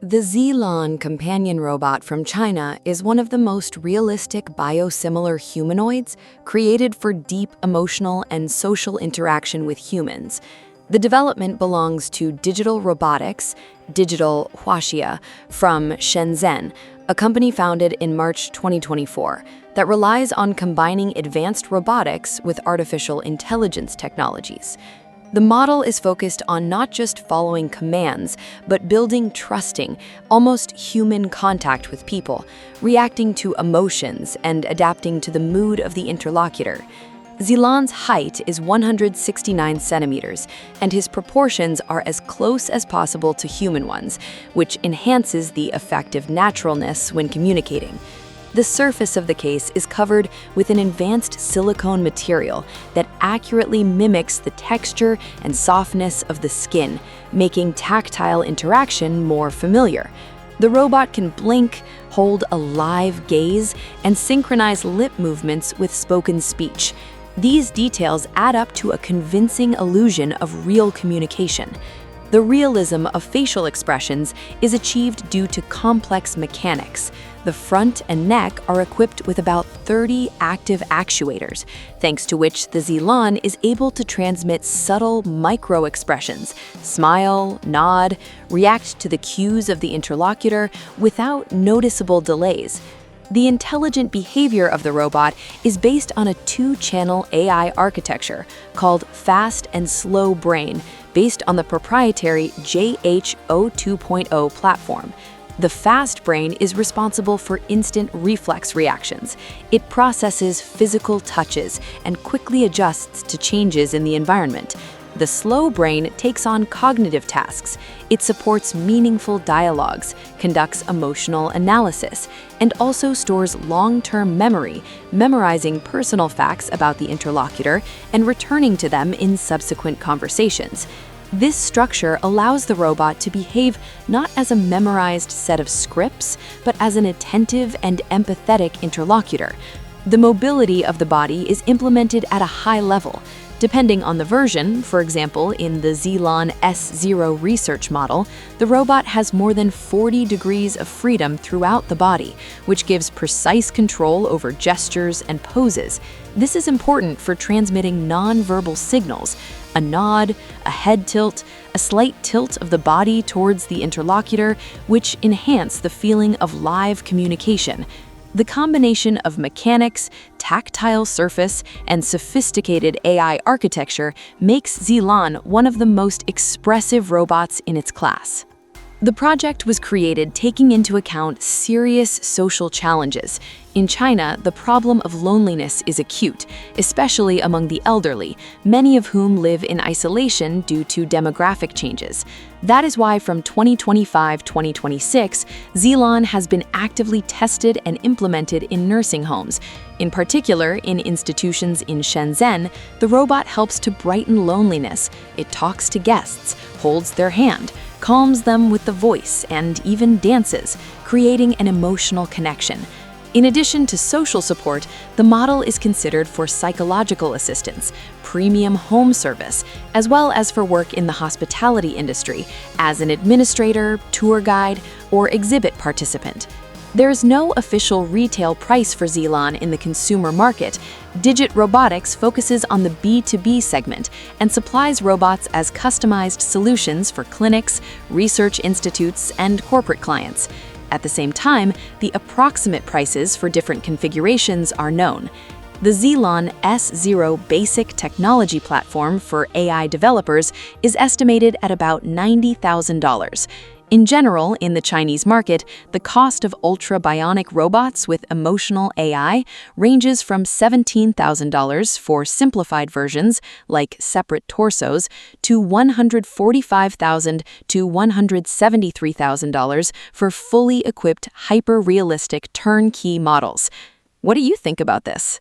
The LAN companion robot from China is one of the most realistic biosimilar humanoids created for deep emotional and social interaction with humans. The development belongs to Digital Robotics, Digital XIA, from Shenzhen, a company founded in March 2024 that relies on combining advanced robotics with artificial intelligence technologies. The model is focused on not just following commands, but building trusting, almost human contact with people, reacting to emotions and adapting to the mood of the interlocutor. Zilan's height is 169 centimeters, and his proportions are as close as possible to human ones, which enhances the effective naturalness when communicating. The surface of the case is covered with an advanced silicone material that accurately mimics the texture and softness of the skin, making tactile interaction more familiar. The robot can blink, hold a live gaze, and synchronize lip movements with spoken speech. These details add up to a convincing illusion of real communication. The realism of facial expressions is achieved due to complex mechanics. The front and neck are equipped with about 30 active actuators, thanks to which the LAN is able to transmit subtle micro-expressions, smile, nod, react to the cues of the interlocutor without noticeable delays. The intelligent behavior of the robot is based on a two-channel AI architecture called Fast and Slow Brain, based on the proprietary JH02.0 platform. The fast brain is responsible for instant reflex reactions. It processes physical touches and quickly adjusts to changes in the environment. The slow brain takes on cognitive tasks. It supports meaningful dialogues, conducts emotional analysis, and also stores long-term memory, memorizing personal facts about the interlocutor and returning to them in subsequent conversations. This structure allows the robot to behave not as a memorized set of scripts, but as an attentive and empathetic interlocutor. The mobility of the body is implemented at a high level. Depending on the version, for example, in the Zilan S0 research model, the robot has more than 40 degrees of freedom throughout the body, which gives precise control over gestures and poses. This is important for transmitting non-verbal signals: a nod, a head tilt, a slight tilt of the body towards the interlocutor, which enhance the feeling of live communication. The combination of mechanics, tactile surface, and sophisticated AI architecture makes Zilan one of the most expressive robots in its class. The project was created taking into account serious social challenges. In China, the problem of loneliness is acute, especially among the elderly, many of whom live in isolation due to demographic changes. That is why from 2025-2026, Zilan has been actively tested and implemented in nursing homes. In particular, in institutions in Shenzhen, the robot helps to brighten loneliness. It talks to guests, holds their hand, calms them with the voice, and even dances, creating an emotional connection. In addition to social support, the model is considered for psychological assistance, premium home service, as well as for work in the hospitality industry as an administrator, tour guide, or exhibit participant. There is no official retail price for Zilan in the consumer market. Digit Robotics focuses on the B2B segment and supplies robots as customized solutions for clinics, research institutes, and corporate clients. At the same time, the approximate prices for different configurations are known. The Zilan S0 basic technology platform for AI developers is estimated at about $90,000. In general, in the Chinese market, the cost of ultra-bionic robots with emotional AI ranges from $17,000 for simplified versions, like separate torsos, to $145,000 to $173,000 for fully equipped, hyper-realistic turnkey models. What do you think about this?